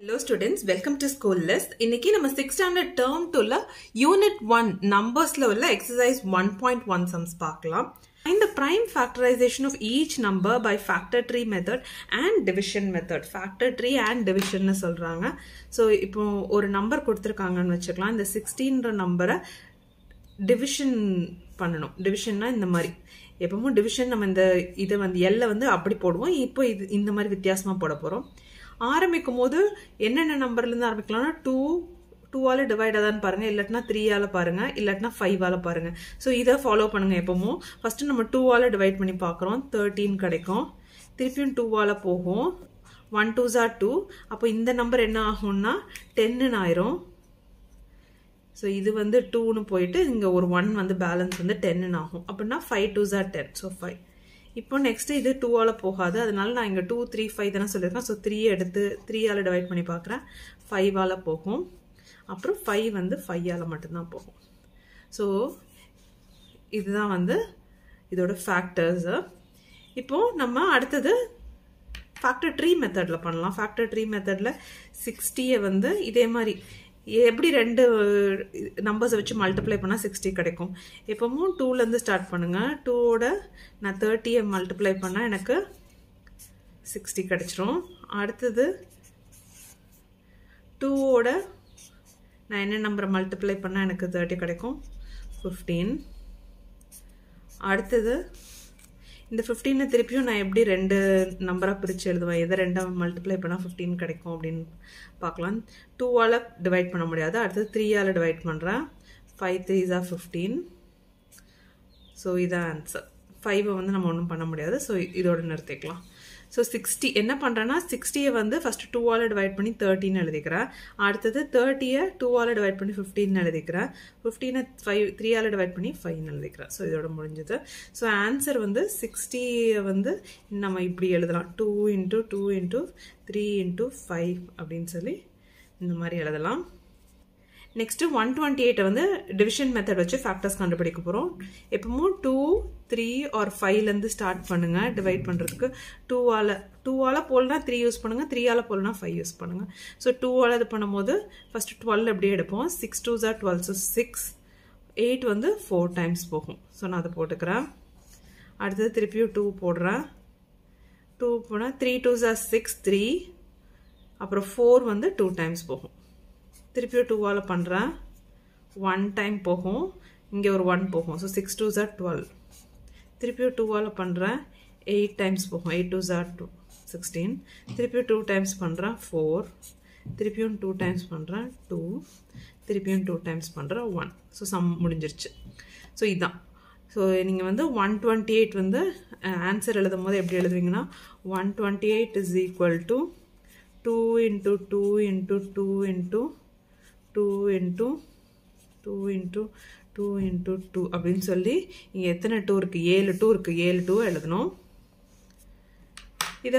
Hello students, welcome to School List. இன்னைக்கு நம்ம 6th standard term 2ல unit 1 numbersல உள்ள exercise 1.1 sums பார்க்கலாம். Find the prime factorization of each number by factor tree method and division method. Factor tree and division னு சொல்றாங்க. So இப்போ ஒரு number கொடுத்திருக்காங்கன்னு வெச்சுக்கலாம். இந்த 16ன்ற நம்பரை division பண்ணனும். divisionனா இந்த மாதிரி. எப்பவும் division நம்ம இந்த இத வந்து L வந்து அப்படி போடுவோம். இப்போ இது இந்த மாதிரி வித்தியாசமா போட போறோம். ஆரம்பிக்கும்போது என்னென்ன நம்பர்ல இருந்து ஆரம்பிக்கலாம்னா 2 ஆல டிவைட் ஆதான்னு பாருங்க, இல்லட்னா 3 ஆல பாருங்க, இல்லட்னா 5 ஆல பாருங்க. சோ இத ஃபாலோ பண்ணுங்க. எப்பவும் ஃபர்ஸ்ட் நம்ம 2 ஆல டிவைட் பண்ணி பார்க்கறோம், 13 கிடைக்கும். திருப்பியும் 2 ஆல போகும், 1 2s are 2. அப்ப இந்த நம்பர் என்ன ஆகும்னா 10 ன்னு ஆயிரும். சோ இது வந்து 2 ன்னு போயிட்டு இங்க ஒரு 1 வந்து பேலன்ஸ் வந்து 10 ன்னு ஆகும். அப்படினா 5 2s are 10. சோ 5. இப்போ நெக்ஸ்ட் இது 2 ஆல போகாது, அதனால நான் இங்க 2 3 5 தான சொல்லிருக்கேன். சோ 3 எடுத்து 3 ஆல டிவைட் பண்ணி பார்க்கறேன், 5 ஆல போகும். அப்புறம் 5 வந்து 5 ஆல மட்டும் தான் போகும். சோ இதுதான் வந்து இதோட ஃபேக்டர்ஸ். இப்போ நம்ம அடுத்து ஃபேக்டர் ட்ரீ மெத்தட்ல பண்ணலாம். ஃபேக்டர் ட்ரீ மெத்தட்ல 60 வந்து இதே மாதிரி எப்படி ரெண்டு நம்பர்ஸ் வச்சு மல்டிப்ளை பண்ணா 60 கிடைக்கும். எப்பவும் 2ல இருந்து ஸ்டார்ட் பண்ணுங்க. 2 ஓட நான் 30 மல்டிப்ளை பண்ணா எனக்கு 60 கிடைச்சிரும். அடுத்து 2 ஓட நான் என்ன நம்பரை மல்டிப்ளை பண்ணா எனக்கு 30 கிடைக்கும், 15. அடுத்து இந்த 15 திருப்பியும் நான் எப்படி ரெண்டு நம்பரா பிரிச்சு எழுதுவேன், எதை ரெண்டா மல்டிப்ளை பண்ணா 15 கிடைக்கும் அப்படின்னு பார்க்கலாம். 2 ஆல டிவைட் பண்ண முடியாது, அடுத்து 3 ஆல டிவைட் பண்றேன். 5 3s are 15. சோ இதான் ஆன்சர். 5 வந்து நம்ம ஒண்ணும் பண்ண முடியாது. சோ இதோட நிறுத்திக்கலாம். சோ 60 என்ன பண்றேன்னா 60 வந்து ஃபர்ஸ்ட் 2 ஆல டிவைட் பண்ணி 30 ன்னு எழுதிக்கிறேன். அடுத்து 30 2 ஆல டிவைட் பண்ணி 15 ன்னு எழுதிக்கிறேன். 15 3 ஆல டிவைட் பண்ணி 5 ன்னு எழுதிக்கிறேன். சோ இதோட முடிஞ்சது. சோ ஆன்சர் வந்து 60 வந்து நம்ம இப்படி எழுதலாம், 2 * 2 * 3 * 5 அப்படின்னு சொல்லி இந்த மாதிரி எழுதலாம். நெக்ஸ்ட் 128 வந்து டிவிஷன் மெத்தட் வச்சு ஃபேக்டர்ஸ் கண்டுபிடிக்க போறோம். எப்பவும் 2 3 or 5ல இருந்து ஸ்டார்ட் பண்ணுங்க டிவைட் பண்றதுக்கு. 2 ஆல போலனா 3 யூஸ் பண்ணுங்க, 3 ஆல போலனா 5 யூஸ் பண்ணுங்க. சோ 2 ஆல இது பண்ணும்போது ஃபர்ஸ்ட் 12 அப்படியே எடுப்போம். 6 2s are 12. so 6 8 வந்து 4 டைம்ஸ் போகும். சோ நான் அதை போட்டுக்கிறேன். அடுத்து திருப்பியும் 2 போடுறேன். 2 போனா 3 2s are 6 3. அப்புறம் 4 வந்து 2 டைம்ஸ் போகும். திருப்பியும் 2 ஆல பண்றேன், 1 டைம் போகும், இங்க ஒரு 1 போகும். So 6 2s are 12. திருப்பியும் 2 ஆல பண்றேன், 8 டைம்ஸ் போகும். 8 2s are 16. திருப்பியும் 2 டைம்ஸ் பண்றேன், 4. திருப்பியும் 2 டைம்ஸ் பண்றேன், 2. திருப்பியும் 2 டைம்ஸ் பண்றேன், 1. சோ சம் முடிஞ்சிருச்சு. சோ இதான். சோ நீங்க வந்து 128 வந்து ஆன்சர் எழுதும்போது எப்படி எழுதுவீங்கன்னா 128 is equal to 2 * 2 * 2 * 2 * 2 * 2 * 2 அப்படின்னு சொல்லி இங்க எத்தனை 2 இருக்கு, 7 2 இருக்கு, 7 2 எழுதணும். இத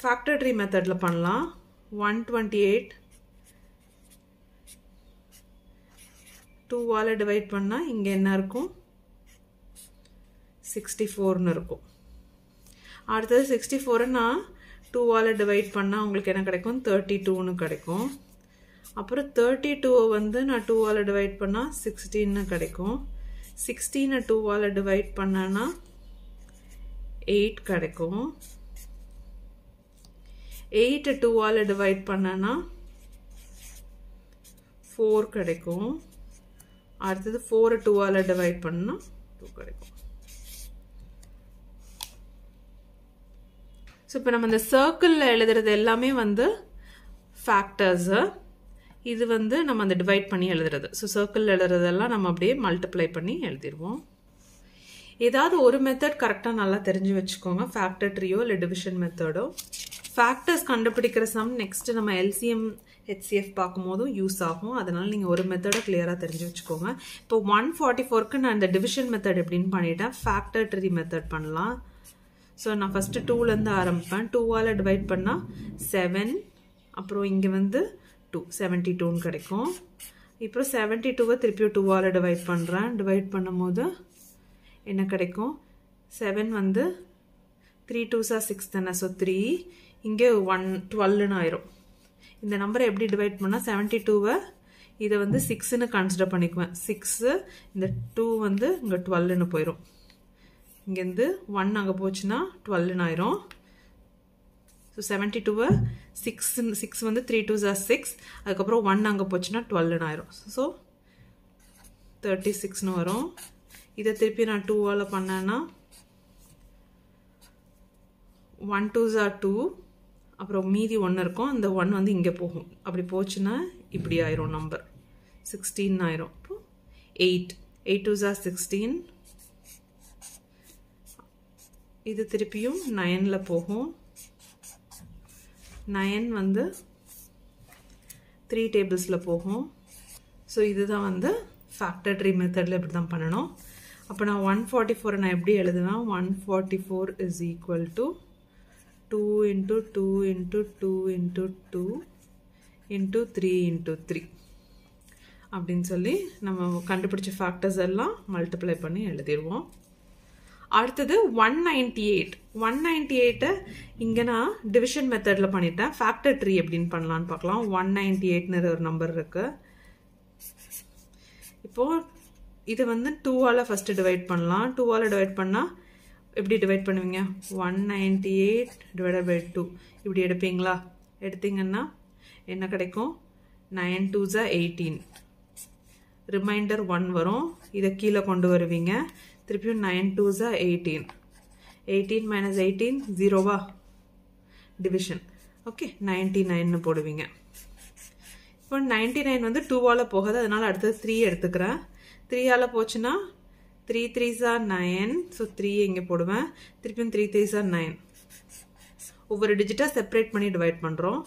ஃபேக்டர் ட்ரீ மெத்தட்ல பண்ணலாம். 128 2 ஆல டிவைட் பண்ணா இங்க என்ன இருக்கும், 64 ன்னு இருக்கும். அடுத்து 64 நான் 2 ஆல டிவைட் பண்ணா உங்களுக்கு என்ன கிடைக்கும், 32 ன்னு கிடைக்கும். அப்புறம் 32 வந்து நான் 2 ஆல டிவைட் பண்ணா 16 ன்னு கிடைக்கும். 16 2 ஆல டிவைட் பண்ணனா 8 கிடைக்கும். 8 2 ஆல டிவைட் பண்ணனா 4 கிடைக்கும். அடுத்து 4 2 ஆல டிவைட் பண்ணா 2 கிடைக்கும். சோ இப்போ நம்ம இந்த சர்க்கிள்ல எழுதுறது எல்லாமே வந்து ஃபேக்டர்ஸ். இது வந்து நம்ம அந்த டிவைட் பண்ணி எழுதுறது. ஸோ சர்க்கிள் எழுதுறதெல்லாம் நம்ம அப்படியே மல்டிப்ளை பண்ணி எழுதிடுவோம். ஏதாவது ஒரு மெத்தட் கரெக்டாக நல்லா தெரிஞ்சு வச்சுக்கோங்க, ஃபேக்டர் ட்ரீயோ இல்லை டிவிஷன் மெத்தடோ. ஃபேக்டர்ஸ் கண்டுபிடிக்கிற சம் நெக்ஸ்ட் நம்ம எல்சிஎம் ஹெச்சிஎஃப் பார்க்கும்போதும் யூஸ் ஆகும். அதனால நீங்கள் ஒரு மெத்தடை கிளியராக தெரிஞ்சு வச்சுக்கோங்க. இப்போ 144க்கு நான் இந்த டிவிஷன் மெத்தட் எப்படின்னு பண்ணிட்டேன், ஃபேக்டர் ட்ரீ மெத்தட் பண்ணலாம். ஸோ நான் ஃபர்ஸ்ட் 2லேருந்து ஆரம்பிப்பேன். 2 ஆல டிவைட் பண்ணால் 7, அப்புறம் இங்கே வந்து 2 72 ன்னு கிடைக்கும். இப்போ 72 திருப்பியும் 2 ஆல டிவைட் பண்றேன். டிவைட் பண்ணும்போது என்ன கிடைக்கும், 7 வந்து 3 2s are 6 தானே. ஸோ 3 இங்கே 1 12 ன்னு ஆயிரும். இந்த நம்பரை எப்படி டிவைட் பண்ணால் 72வை இதை வந்து 6ன்னு கன்சிடர் பண்ணிக்குவேன். 6 இந்த 2 வந்து இங்கே 12ன்னு போயிடும். இங்கேருந்து 1 அங்கே போச்சுன்னா 12ன்னு ஆயிரும். ஸோ 72வை 6 வந்து 3 2s are 6, அதுக்கப்புறம் 1 அங்கே போச்சுன்னா 12ன்னு ஆயிரும். ஸோ 36ன்னு வரும். இதை திருப்பி நான் 2ஆல் பண்ணேன்னா 1 2s are 2, அப்புறம் மீதி 1 இருக்கும். அந்த 1 வந்து இங்கே போகும். அப்படி போச்சுன்னா இப்படி ஆயிரும் நம்பர் 16 ஆயிரும். அப்புறம் 8 2s are 16. இது திருப்பியும் 9ல் போகும். 9 வந்து 3 டேபிள்ஸில் போகும். ஸோ இதுதான் வந்து ஃபேக்டர் ட்ரீ மெத்தடில் இப்படி தான் பண்ணணும். அப்போ நான் 144 நான் எப்படி எழுதுவேன்? 144 is equal to 2 into 2 into 2 into 2 into 3 into 3 அப்படின்னு சொல்லி நம்ம கண்டுபிடிச்ச ஃபேக்டர்ஸ் எல்லாம் மல்டிப்ளை பண்ணி எழுதிடுவோம். அடுத்தது 198 இங்கே நான் டிவிஷன் மெத்தடில் பண்ணிட்டேன். ஃபேக்டர் ட்ரீ எப்படின்னு பண்ணலான்னு பார்க்கலாம். 198ன்னு ஒரு நம்பர் இருக்கு. இப்போது இதை வந்து 2ஆல் ஃபஸ்ட்டு டிவைட் பண்ணலாம். 2ஆல் டிவைட் பண்ணால் எப்படி டிவைட் பண்ணுவீங்க? 198 divided by 2 இப்படி எடுப்பீங்களா? எடுத்தீங்கன்னா என்ன கிடைக்கும்? 9 2s are 18, ரிமைண்டர் 1 வரும். இதை கீழே கொண்டு வருவீங்க. திருப்பியும் 9 2s are 18, 18 minus 18 0வா? Division. Okay, 99ன்னு போடுவீங்க. இப்போ 99 வந்து 2ஆல் போகாது, அதனால அடுத்தது 3 எடுத்துக்கிறேன். 3ஆல் போச்சுன்னா 3 3s are 9, ஸோ 3 இங்கே போடுவேன். திருப்பியும் 3 3s are 9. ஒவ்வொரு டிஜிட்டாக செப்பரேட் பண்ணி டிவைட் பண்ணுறோம்.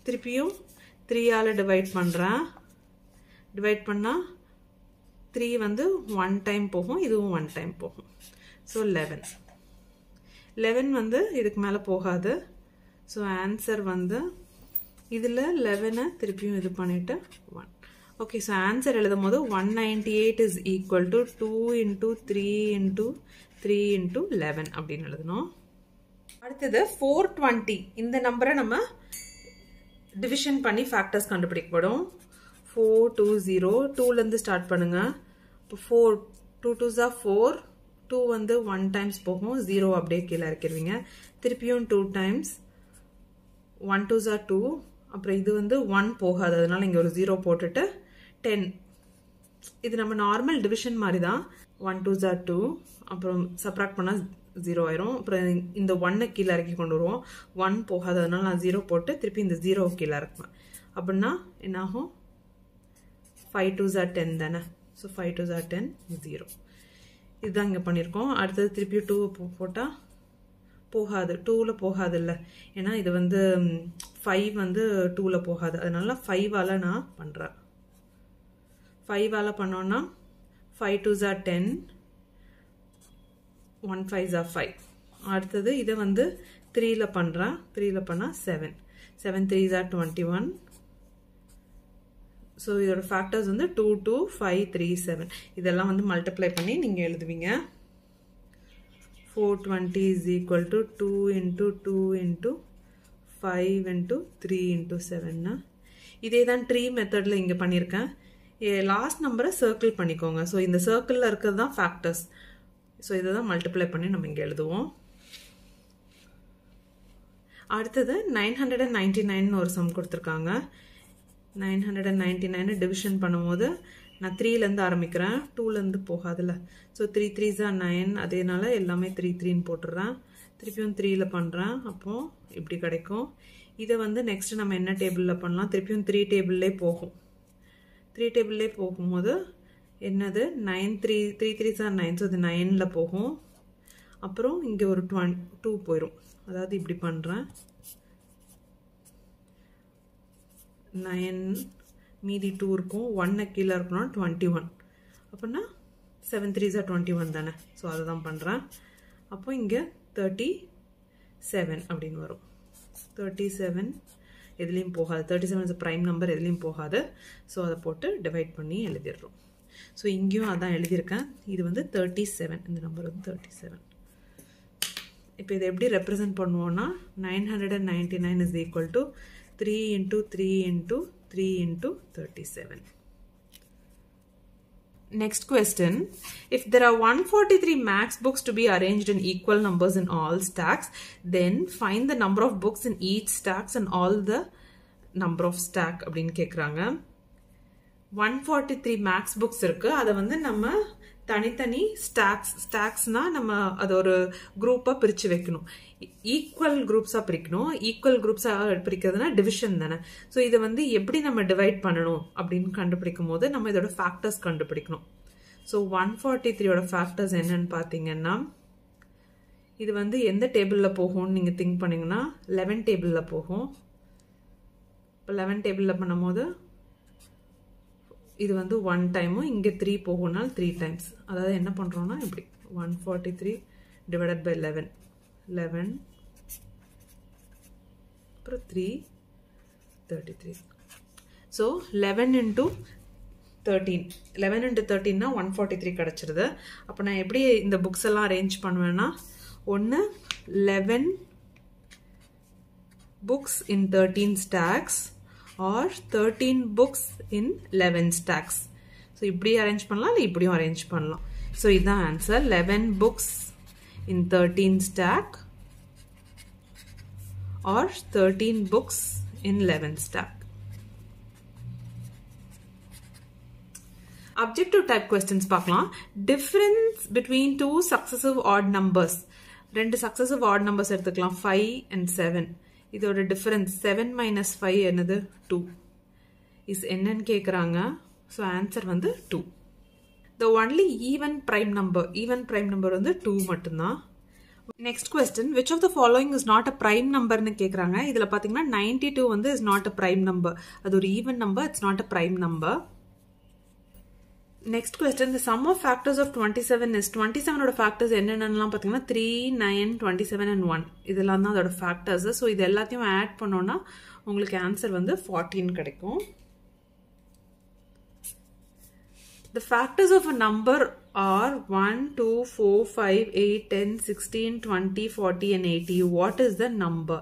திருப்பியும் 3ஆல் டிவைட் பண்ணுறேன். டிவைட் பண்ணால் 3 வந்து 1 டைம் போகும், இதுவும் 1 டைம் போகும். ஸோ 11 வந்து இதுக்கு மேலே போகாது. ஸோ ஆன்சர் வந்து இதில் 11 திருப்பியும் இது பண்ணிவிட்டு 1. ஓகே, ஸோ ஆன்சர் எழுதும் போது 198 is equal to 2 into 3 into 3 into 11 அப்படின்னு எழுதணும். அடுத்தது 420. இந்த நம்பரை நம்ம டிவிஷன் பண்ணி ஃபேக்டர்ஸ் கண்டுபிடிக்கப்படும். 420 2லேருந்து ஸ்டார்ட் பண்ணுங்க. இப்போ 4 2 2s are 4, 2 வந்து 1 டைம்ஸ் போகும், 0 அப்படியே கீழே இறக்கிடுவீங்க. திருப்பியும் 2 டைம்ஸ், 1 2s are 2, அப்புறம் இது வந்து 1 போகாது, அதனால இங்கே ஒரு 0 போட்டுட்டு 10. இது நம்ம நார்மல் டிவிஷன் மாதிரி தான். 1 2s are 2, அப்புறம் சப்ராக்ட் பண்ணால் 0 ஆயிரும். அப்புறம் இந்த 1 கீழே இறக்கி கொண்டு வருவோம். 1 போகாது, அதனால நான் 0 போட்டு திருப்பி இந்த 0 கீழே இறக்குவேன். அப்படின்னா என்னாகும்? 5 2s are 10 தானே. So 5 2s are 10 0. இதுதான் இங்கே பண்ணியிருக்கோம். அடுத்தது திருப்பி 2 போட்டால் போகாது, 2ல் போகாது இல்லை, ஏன்னா இது வந்து 5 வந்து 2ல் போகாது, அதனால 5ஆல் நான் பண்ணுறேன். 5ஆல் பண்ணோன்னா 5 2s are 10, 1 5s are 5. அடுத்தது இதை வந்து 3ல் பண்ணுறேன். 3ல் பண்ணால் 7 7 3s are 21. ஸோ இதோட ஃபேக்டர்ஸ் வந்து 2 2 5 3 7. இதெல்லாம் வந்து மல்டிப்ளை பண்ணி நீங்கள் எழுதுவீங்க. 420 is equal to 2 into 2 into 5 into 3 into 7. இதே தான் ட்ரீ மெத்தடில் இங்கே பண்ணியிருக்கேன். லாஸ்ட் நம்பரை சர்க்கிள் பண்ணிக்கோங்க. ஸோ இந்த சர்க்கிளில் இருக்கிறது தான் ஃபேக்டர்ஸ். ஸோ இதை தான் மல்டிப்ளை பண்ணி நம்ம இங்கே எழுதுவோம். அடுத்தது 999 ஒரு சம் கொடுத்துருக்காங்க. 999 டிவிஷன் பண்ணும்போது நான் 3லேருந்து ஆரம்பிக்கிறேன், 2லேருந்து போகாதுல்ல. ஸோ 3 3s are 9, அதேனால எல்லாமே 3 3ன்னு போட்டுடுறேன். திருப்பியும் 3ல் பண்ணுறேன். அப்போது இப்படி கிடைக்கும். இதை வந்து நெக்ஸ்ட் நம்ம என்ன டேபிளில் பண்ணலாம்? திருப்பியும் 3 டேபிள்லே போகும். 3 டேபிள்லே போகும்போது என்னது? 9 3 3 3s are 9, ஸோ இது 9ல் போகும். அப்புறம் இங்கே ஒரு 2 போயிடும். அதாவது இப்படி பண்ணுறேன். 9 மீதி 2 இருக்கும், 1 கீழே இருக்கணும், 21. அப்படின்னா 7 3s are 21 தானே. ஸோ அதை தான் பண்ணுறேன். அப்போ இங்கே 37 அப்படின்னு வரும். 37 எதுலேயும் போகாது. 37 இஸ் ப்ரைம் நம்பர், எதுலேயும் போகாது. ஸோ அதை போட்டு டிவைட் பண்ணி எழுதிடுறோம். ஸோ இங்கேயும் அதான் எழுதியிருக்கேன். இது வந்து 37, இந்த நம்பர் வந்து 37. இப்போ இதை எப்படி ரெப்ரசன்ட் பண்ணுவோன்னா 999 is equal to 3 into 3 into 3 into 37. Next question. If there are 143 max books to be arranged in equal numbers in all stacks, then find the number of books in each stacks and all the number of stack அப்படின்னு கேக்குறாங்க. 143 max books இருக்கு. அதை வந்து நம்ம தனித்தனி ஸ்டாக்ஸ்னா நம்ம அது ஒரு குரூப்பா பிரிச்சு வைக்கணும். ஈக்குவல் குரூப்ஸா பிரிக்கணும். ஈக்குவல் குரூப்ஸா பிரிக்கிறதுனா டிவிஷன் தானே. ஸோ இதை வந்து எப்படி நம்ம டிவைட் பண்ணணும் அப்படின்னு கண்டுபிடிக்கும் போது நம்ம இதோட ஃபேக்டர்ஸ் கண்டுபிடிக்கணும். ஸோ 143யோட ஃபேக்டர்ஸ் என்னன்னு பார்த்தீங்கன்னா, இது வந்து எந்த டேபிளில் போகும்னு நீங்கள் திங்க் பண்ணீங்கன்னா 11 டேபிளில் போகும். இப்போ 11 டேபிளில் பண்ணும் போது இது வந்து 1 டைமும் இங்கே 3 போகும்னால் 3 டைம்ஸ். அதாவது என்ன பண்ணுறோம்னா இப்படி 143 டிவைடட் பை 11 அப்புறம் 3 33. ஸோ 11 into 13 11 into 13னா 143 கிடச்சிருது. அப்போ நான் எப்படி இந்த புக்ஸ் எல்லாம் அரேஞ்ச் பண்ணுவேன்னா, ஒன்று 11 books in 13 stacks or 13 books in 11 stacks. So இப்படி அரேஞ்ச் பண்ணலாம், இல்லை இப்படியும் அரேஞ்ச் பண்ணலாம். ஸோ இதுதான் answer. 11 books in 13 stack or 13 books in 11 stack. Objective type questions பார்க்கலாம். Difference between two successive odd numbers. ரெண்டு successive odd numbers எடுத்துக்கலாம், 5 and 7. இதோட டிஃபரன்ஸ் 7 minus 5 என்னது 2 இஸ் என்னன்னு கேட்குறாங்க. ஸோ ஆன்சர் வந்து 2. The only even prime number வந்து 2 மட்டும்தான். Next question, which of the following is not a prime numberன்னு கேட்குறாங்க. இதில் பார்த்தீங்கன்னா 92 வந்து is not a prime number. அது ஒரு even number, it's not a prime number. Next question, the sum of factors of 27 is 27 ஓட factors என்னென்னலாம் பார்த்தீங்கன்னா 3, 9, 27 and 1. இதெல்லாம் தான் அதோட factors. ஸோ இது எல்லாத்தையும் ஆட் பண்ணோன்னா உங்களுக்கு ஆன்சர் வந்து 14 கிடைக்கும். The factors of a number are 1, 2, 4, 5, 8, 10, 16, 20, 40 and 80. What is the number?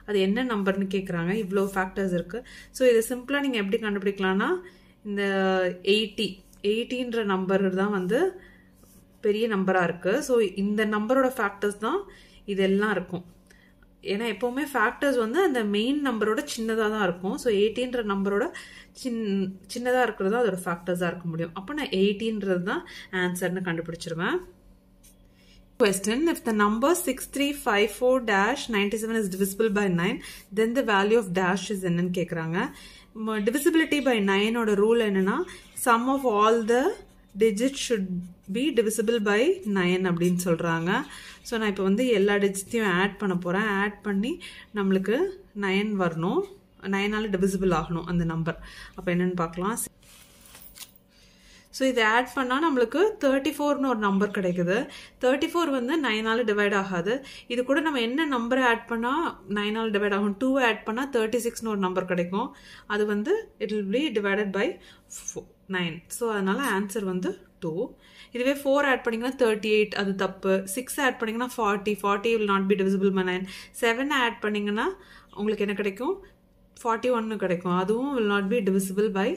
அது என்ன நம்பர்னு கேட்குறாங்க. இவ்வளோ ஃபேக்டர்ஸ் இருக்கு. ஸோ இதை சிம்பிளாக நீங்கள் எப்படி கண்டுபிடிக்கலாம்னா, இந்த 80ன்ற நம்பர் தான் வந்து பெரிய நம்பராக இருக்குது. ஸோ இந்த நம்பரோட ஃபேக்டர்ஸ் தான் இதெல்லாம் இருக்கும். ஏன்னா எப்போவுமே ஃபேக்டர்ஸ் வந்து அந்த மெயின் நம்பரோட சின்னதாக தான் இருக்கும். ஸோ 80ன்ற நம்பரோட சின்னதாக இருக்கிறது தான் அதோட ஃபேக்டர்ஸாக இருக்க முடியும். அப்போ நான் 80ன்றது தான் ஆன்சர்னு கண்டுபிடிச்சிருவேன். Question, if the number 6354-97 is divisible by 9, then the value of dash is என்னன்னு கேட்குறாங்க. Divisibility by 9 ஓட ரூல் என்னன்னா, sum of all the digits should be divisible by 9 அப்படின்னு சொல்கிறாங்க. ஸோ நான் இப்போ வந்து எல்லா டிஜிட்டையும் ஆட் பண்ண போகிறேன். ஆட் பண்ணி நம்மளுக்கு 9 வரணும். 9ஆல் டிவிசிபிள் ஆகணும் அந்த நம்பர். அப்போ என்னென்னு பார்க்கலாம். ஸோ இதை ஆட் பண்ணால் நம்மளுக்கு 34ன்னு ஒரு நம்பர் கிடைக்குது. 34 வந்து 9ஆல் டிவைட் ஆகாது. இது கூட நம்ம என்ன நம்பரை ஆட் பண்ணால் 9ஆல் டிவைட் ஆகும், 2 ஆட் பண்ணால் 36ன்னு ஒரு நம்பர் கிடைக்கும். அது வந்து it will be divided by 9. So அதனால ஆன்சர் வந்து 2. இதுவே 4 ஆட் பண்ணிங்கன்னா 38, அது தப்பு. 6 ஆட் பண்ணிங்கன்னா 40 will not be divisible by 9. 7 add பண்ணிங்கன்னா உங்களுக்கு என்ன கிடைக்கும், 41 கிடைக்கும். அதுவும் will not be divisible by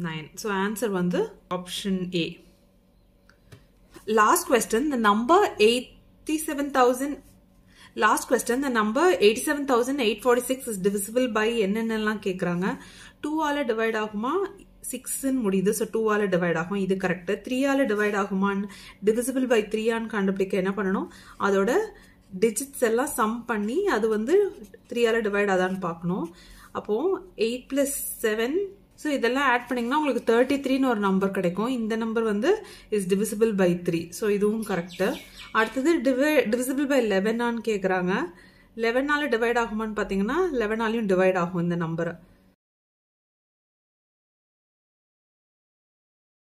9. So answer வந்து option A. Last question, the number 87,846 is divisible by என்னென்னலாம் கேட்குறாங்க. 2ஆல் டிவைட் ஆகுமா, 6ன்னு முடியுது. ஸோ 2ஆல் டிவைட் ஆகும், இது கரெக்டு. 3ஆல் டிவைட் ஆகுமான்னு, டிவிசிபிள் பை 3ஆன்னு கண்டுபிடிக்க என்ன பண்ணணும், அதோட டிஜிட்ஸ் எல்லாம் சம் பண்ணி அது வந்து 3ஆல் டிவைட் ஆதான்னு பார்க்கணும். அப்போது 8 + 7, ஸோ இதெல்லாம் ஆட் பண்ணிங்கன்னா உங்களுக்கு 33ன்னு ஒரு நம்பர் கிடைக்கும். இந்த நம்பர் வந்து இஸ் டிவிசிபிள் பை 3. ஸோ இதுவும் கரெக்டு. அடுத்தது டிவிசிபிள் பை 11ஆன்னு கேட்குறாங்க. 11ஆல் டிவைட் ஆகுமான்னு பார்த்தீங்கன்னா 11ஆலையும் டிவைட் ஆகும் இந்த நம்பரை.